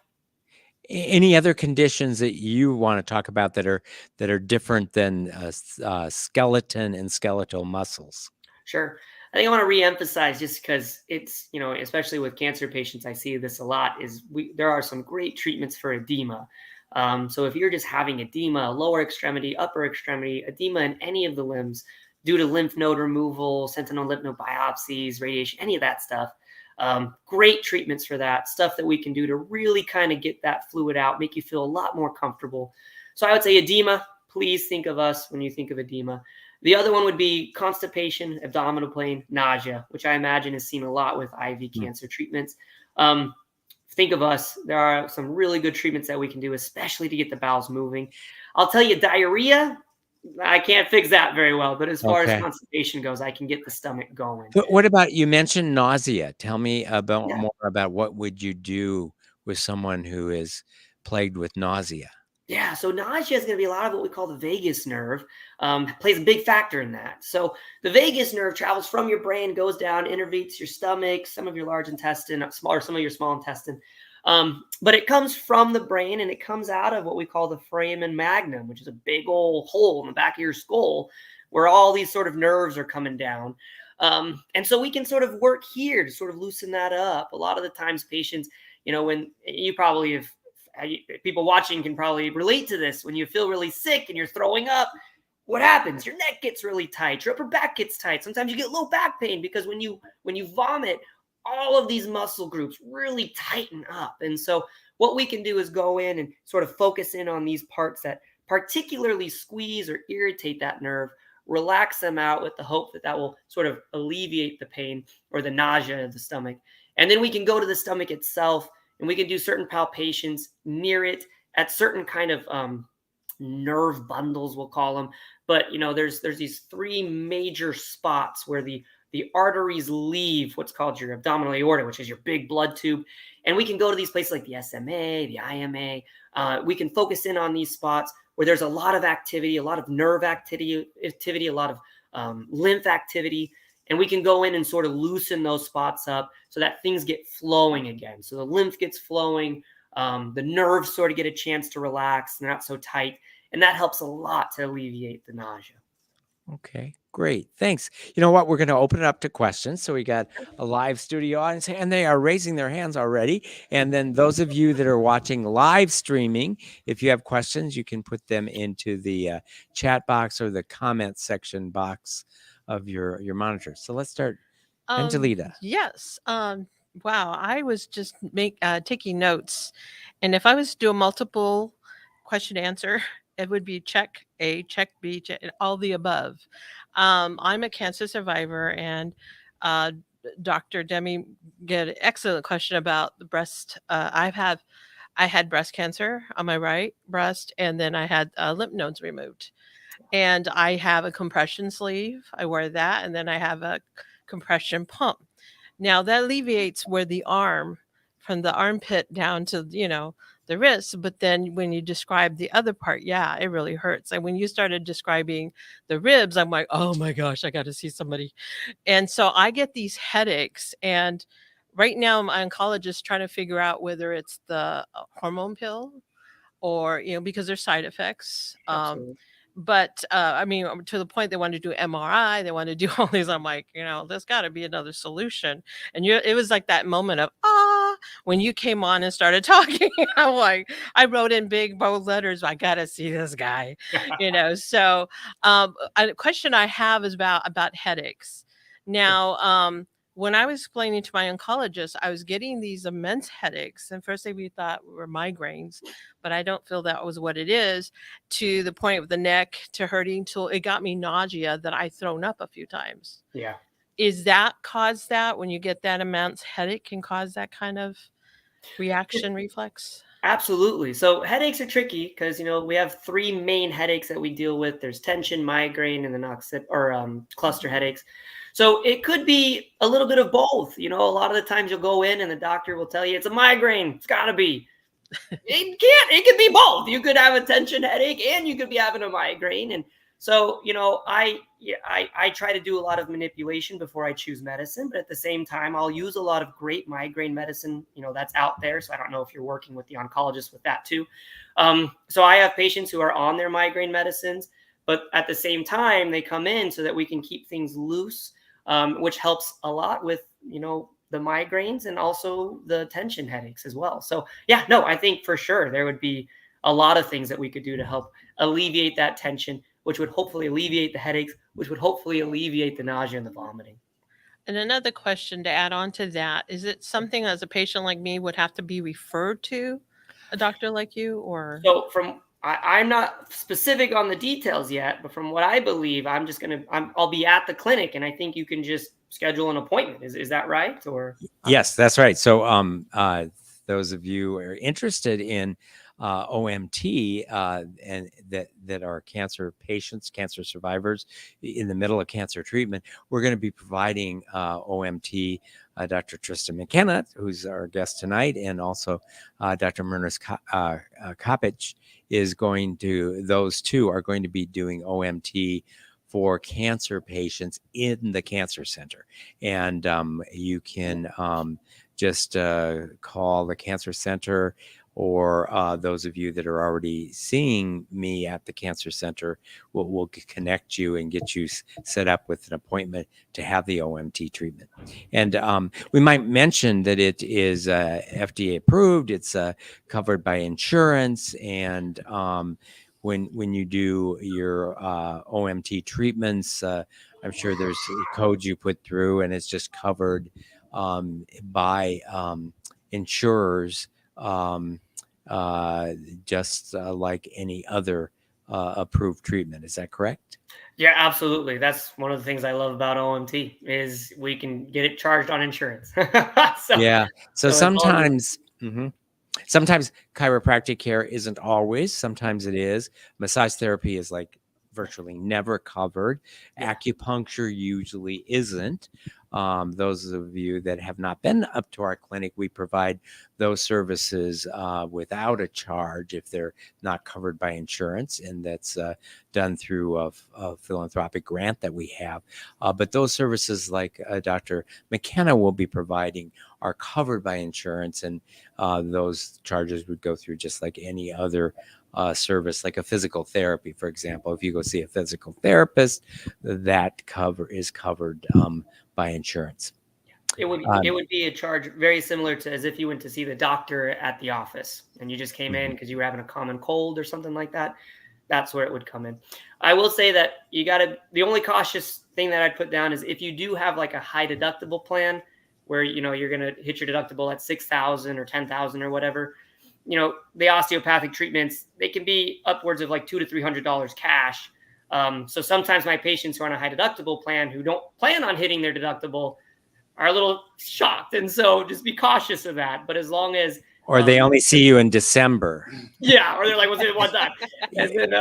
Any other conditions that you want to talk about that are different than skeleton and skeletal muscles? Sure. I think I want to reemphasize just because it's, especially with cancer patients, I see this a lot is there are some great treatments for edema. So if you're just having edema, lower extremity, upper extremity, edema in any of the limbs due to lymph node removal, sentinel lymph node biopsies, radiation, any of that stuff, great treatments for that, stuff that we can do to really kind of get that fluid out, make you feel a lot more comfortable. So I would say edema, please think of us when you think of edema. The other one would be constipation, abdominal pain, nausea, which I imagine is seen a lot with IV cancer treatments. Think of us. There are some really good treatments that we can do, especially to get the bowels moving. I'll tell you, diarrhea, I can't fix that very well. But as far as Okay. constipation goes, I can get the stomach going. But what about, you mentioned nausea. Tell me about Yeah. more about what would you do with someone who is plagued with nausea? Yeah, so nausea is going to be a lot of what we call the vagus nerve, plays a big factor in that. So the vagus nerve travels from your brain, goes down, innervates your stomach, some of your large intestine, or some of your small intestine. But it comes from the brain and it comes out of what we call the foramen magnum, which is a big old hole in the back of your skull where all these sort of nerves are coming down. And so we can sort of work here to sort of loosen that up. A lot of the times patients, when you probably have people watching can probably relate to this. When you feel really sick and you're throwing up, what happens? Your neck gets really tight. Your upper back gets tight. Sometimes you get low back pain because when you vomit, all of these muscle groups really tighten up. And so what we can do is go in and sort of focus in on these parts that particularly squeeze or irritate that nerve, relax them out with the hope that that will sort of alleviate the pain or the nausea of the stomach. And then we can go to the stomach itself and we can do certain palpations near it at certain kind of nerve bundles, we'll call them. But there's these three major spots where the arteries leave what's called your abdominal aorta, which is your big blood tube. And we can go to these places like the SMA, the IMA. We can focus in on these spots where there's a lot of activity, a lot of nerve activity, a lot of lymph activity. And we can go in and sort of loosen those spots up so that things get flowing again. So the lymph gets flowing, the nerves sort of get a chance to relax. They're not so tight. And that helps a lot to alleviate the nausea. Okay, great. Thanks. You know what? We're going to open it up to questions. So we got a live studio audience, and they are raising their hands already. And then those of you that are watching live streaming, if you have questions, you can put them into the chat box or the comment section box of your monitor. So let's start. Angelita. Yes. Wow. I was just taking notes, and if I was to do a multiple question answer, it would be check A, check B, check, all the above. I'm a cancer survivor, and uh, Dr. Deming get an excellent question about the breast. I had breast cancer on my right breast, and then I had lymph nodes removed. And I have a compression sleeve. I wear that, and then I have a compression pump. Now that alleviates where the arm, from the armpit down to the wrist. But then when you describe the other part, yeah, it really hurts. And when you started describing the ribs, I'm like, oh my gosh, I got to see somebody. And so I get these headaches, and right now my oncologist is trying to figure out whether it's the hormone pill or because there's side effects. Absolutely. But I mean, to the point they want to do MRI, they want to do all these. I'm like, there's got to be another solution. And it was like that moment of when you came on and started talking. I'm like, I wrote in big bold letters, I gotta see this guy. So a question I have is about headaches. Now, when I was explaining to my oncologist, I was getting these immense headaches. And first we thought were migraines, but I don't feel that was what it is, to the point of the neck to hurting till it got me nausea that I thrown up a few times. Yeah. Is that cause that when you get that immense headache can cause that kind of reaction reflex? Absolutely. So headaches are tricky because we have three main headaches that we deal with. There's tension, migraine, and then cluster headaches. So it could be a little bit of both. A lot of the times you'll go in and the doctor will tell you it's a migraine. It's got to be. It could be both. You could have a tension headache and you could be having a migraine. And so, I try to do a lot of manipulation before I choose medicine, but at the same time, I'll use a lot of great migraine medicine, that's out there. So I don't know if you're working with the oncologist with that too. So I have patients who are on their migraine medicines, but at the same time, they come in so that we can keep things loose, which helps a lot with, the migraines and also the tension headaches as well. So yeah, no, I think for sure there would be a lot of things that we could do to help alleviate that tension, which would hopefully alleviate the headaches, which would hopefully alleviate the nausea and the vomiting. And another question to add on to that, is it something as a patient like me would have to be referred to a doctor like you, or? So I'm not specific on the details yet, but from what I believe, I'll be at the clinic, and I think you can just schedule an appointment. Is that right? Or Yes, that's right. So those of you who are interested in OMT and that are cancer patients, cancer survivors in the middle of cancer treatment, we're going to be providing OMT. Dr. Tristan McKenna, who's our guest tonight, and also Dr. Myrna's Kopich those two are going to be doing OMT for cancer patients in the cancer center. And you can just call the cancer center, or those of you that are already seeing me at the cancer center, we'll connect you and get you set up with an appointment to have the OMT treatment. And we might mention that it is FDA approved. It's covered by insurance. And when you do your OMT treatments, I'm sure there's codes you put through, and it's just covered by insurers, just like any other approved treatment. Is that correct? Yeah, absolutely. That's one of the things I love about OMT is we can get it charged on insurance. so, Yeah. So so as long as sometimes, sometimes chiropractic care isn't always. Sometimes it is. Massage therapy is like virtually never covered. Yeah. Acupuncture usually isn't. Those of you that have not been up to our clinic, we provide those services without a charge if they're not covered by insurance, and that's done through a philanthropic grant that we have. But those services, like Dr. McKenna will be providing, are covered by insurance, and those charges would go through just like any other service, like a physical therapy, for example. If you go see a physical therapist, that is covered by insurance. it would be a charge very similar to as if you went to see the doctor at the office and you just came in because you were having a common cold or something like that. That's where it would come in. I will say that the only cautious thing that I'd put down is if you do have like a high deductible plan where, you're going to hit your deductible at 6,000 or 10,000 or whatever, the osteopathic treatments, they can be upwards of like $200 to $300 cash. So sometimes my patients who are on a high deductible plan who don't plan on hitting their deductible are a little shocked. And so just be cautious of that. But as long as or they only see you in December. Yeah, or they're like, "What's it one time?" And then,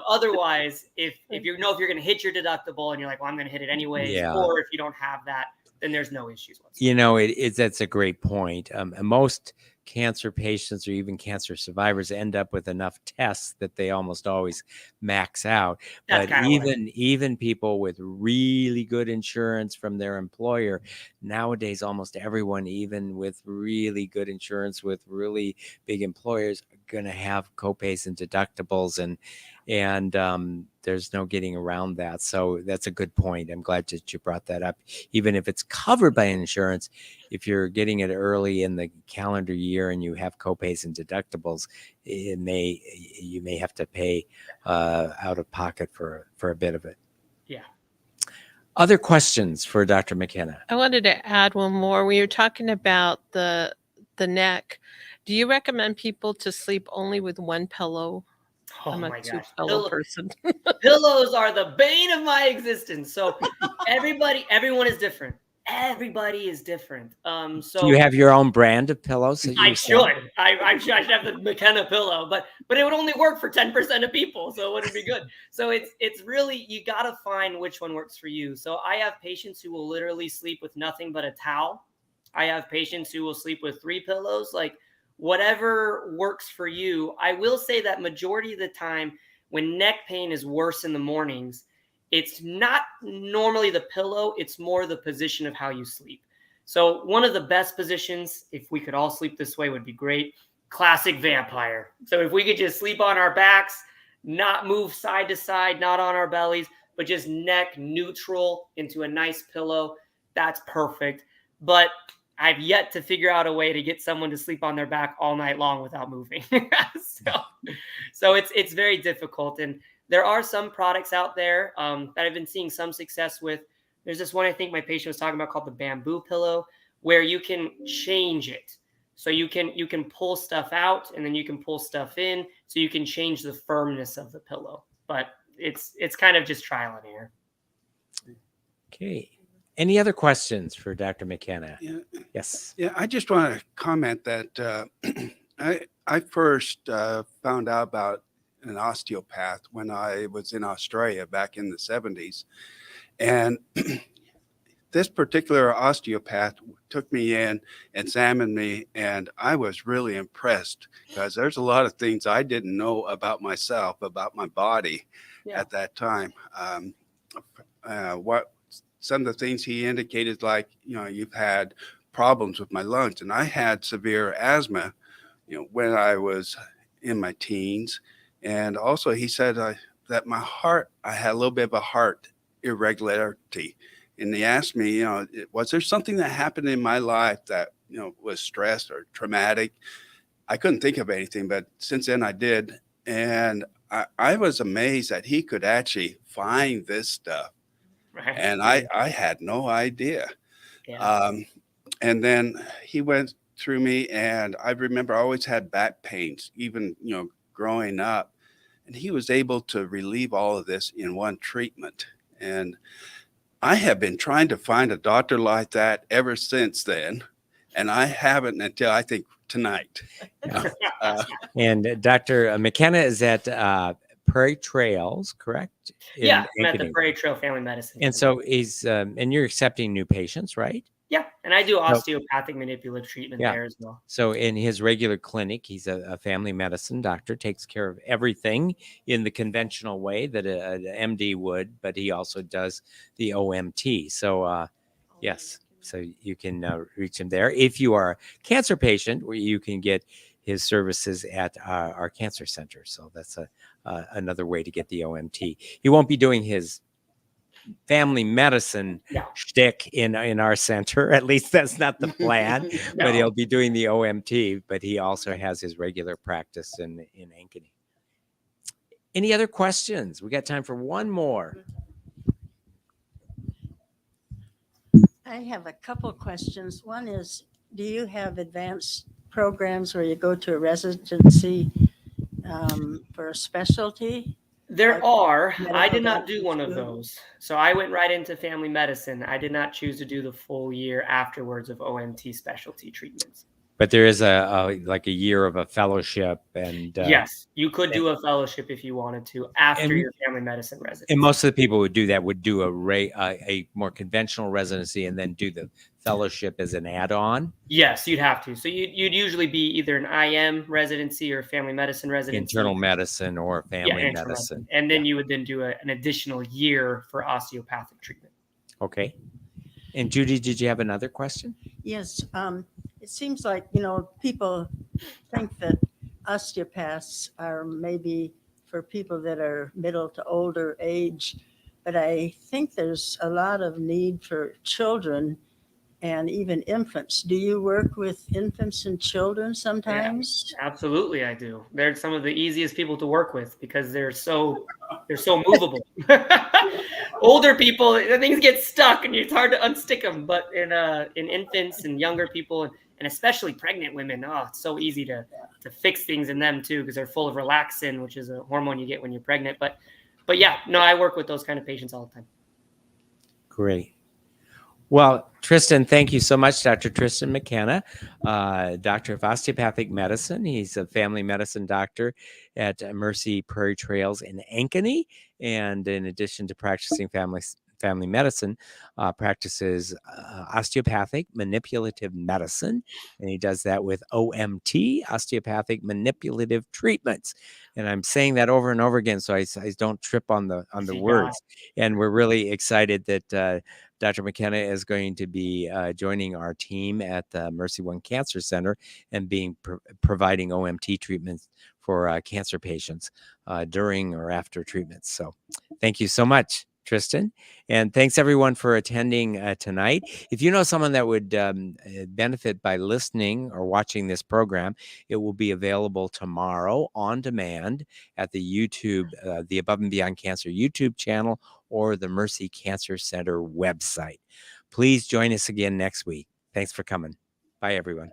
otherwise, if you're going to hit your deductible and you're like, "Well, I'm going to hit it anyways," or if you don't have that, then there's no issues whatsoever. That's a great point. And most cancer patients or even cancer survivors end up with enough tests that they almost always max out. That's But even people with really good insurance from their employer, nowadays almost everyone, even with really good insurance with really big employers, are going to have copays and deductibles, and there's no getting around that. So that's a good point. I'm glad that you brought that up. Even if it's covered by insurance, if you're getting it early in the calendar year and you have copays and deductibles, you may have to pay out of pocket for a bit of it. Yeah. Other questions for Dr. McKenna? I wanted to add one more. We were talking about the neck. Do you recommend people to sleep only with one pillow? Oh I'm a my gosh. two-pillow person. Pillows are the bane of my existence. So everyone is different. Everybody is different. So do you have your own brand of pillows? I should. I should have the McKenna pillow, but it would only work for 10% of people, so it wouldn't be good. So it's really, you got to find which one works for you. So I have patients who will literally sleep with nothing but a towel. I have patients who will sleep with 3 pillows, like whatever works for you. I will say that majority of the time when neck pain is worse in the mornings, it's not normally the pillow, it's more the position of how you sleep. So one of the best positions, if we could all sleep this way, would be great. Classic vampire. So if we could just sleep on our backs, not move side to side, not on our bellies, but just neck neutral into a nice pillow, that's perfect. But I've yet to figure out a way to get someone to sleep on their back all night long without moving. So it's very difficult. And there are some products out there that I've been seeing some success with. There's this one I think my patient was talking about called the bamboo pillow, where you can change it. So you can pull stuff out and then you can pull stuff in. So you can change the firmness of the pillow. But it's kind of just trial and error. Okay. Any other questions for Dr. McKenna? Yeah. Yes. Yeah, I just want to comment that I first found out about an osteopath when I was in Australia back in the 70s. And this particular osteopath took me in, examined me, and I was really impressed because there's a lot of things I didn't know about myself, about my body at that time. Some of the things he indicated, like, you've had problems with my lungs, and I had severe asthma, when I was in my teens. And also he said that my heart, I had a little bit of a heart irregularity. And he asked me, was there something that happened in my life that, was stress or traumatic? I couldn't think of anything, but since then I did. And I was amazed that he could actually find this stuff. Right. And I had no idea. Yeah. And then he went through me, and I remember I always had back pains, even, growing up. And he was able to relieve all of this in one treatment. And I have been trying to find a doctor like that ever since then. And I haven't until I think tonight. And Dr. McKenna is at Prairie Trails, correct? Yeah, I'm at the Ankeny. Prairie Trail Family Medicine. And so he's, and you're accepting new patients, right? Yeah, and I do osteopathic manipulative treatment Yeah. there as well. So in his regular clinic, he's a family medicine doctor, takes care of everything in the conventional way that an MD would, but he also does the OMT. So yes, so you can reach him there. If you are a cancer patient, where you can get his services at our cancer center. So that's another way to get the OMT. He won't be doing his family medicine shtick in our center. At least that's not the plan. No. But he'll be doing the OMT. But he also has his regular practice in Ankeny. Any other questions? We got time for one more. I have a couple questions. One is, do you have advanced programs where you go to a residency for a specialty? There are. I medical did not do doctors one of do? those. So I went right into family medicine. I did not choose to do the full year afterwards of OMT specialty treatments. But there is like a year of a fellowship, and yes, you could do a fellowship if you wanted to after your family medicine residency. And most of the people would do that, would do a more conventional residency and then do the fellowship as an add-on. Yes, you'd have to. So you'd usually be either an IM residency or family medicine residency. Internal medicine or family medicine. And then you would then do an additional year for osteopathic treatment. Okay. And Judy, did you have another question? Yes. It seems like, people think that osteopaths are maybe for people that are middle to older age, but I think there's a lot of need for children and even infants. Do you work with infants and children sometimes? Yeah, absolutely, I do. They're some of the easiest people to work with because they're so movable. Older people, things get stuck and it's hard to unstick them. But in infants and younger people, and especially pregnant women, it's so easy to fix things in them too, because they're full of relaxin, which is a hormone you get when you're pregnant. But yeah, no, I work with those kind of patients all the time. Great. Well, Tristan, thank you so much, Dr. Tristan McKenna, doctor of osteopathic medicine. He's a family medicine doctor at Mercy Prairie Trails in Ankeny. And in addition to practicing family medicine, practices osteopathic manipulative medicine. And he does that with OMT, osteopathic manipulative treatments. And I'm saying that over and over again so I don't trip on the words. And we're really excited that Dr. McKenna is going to be joining our team at the MercyOne Cancer Center and providing OMT treatments for cancer patients during or after treatments. So thank you so much, Tristan. And thanks everyone for attending tonight. If you know someone that would benefit by listening or watching this program, it will be available tomorrow on demand at the YouTube, the Above and Beyond Cancer YouTube channel or the Mercy Cancer Center website. Please join us again next week. Thanks for coming. Bye, everyone.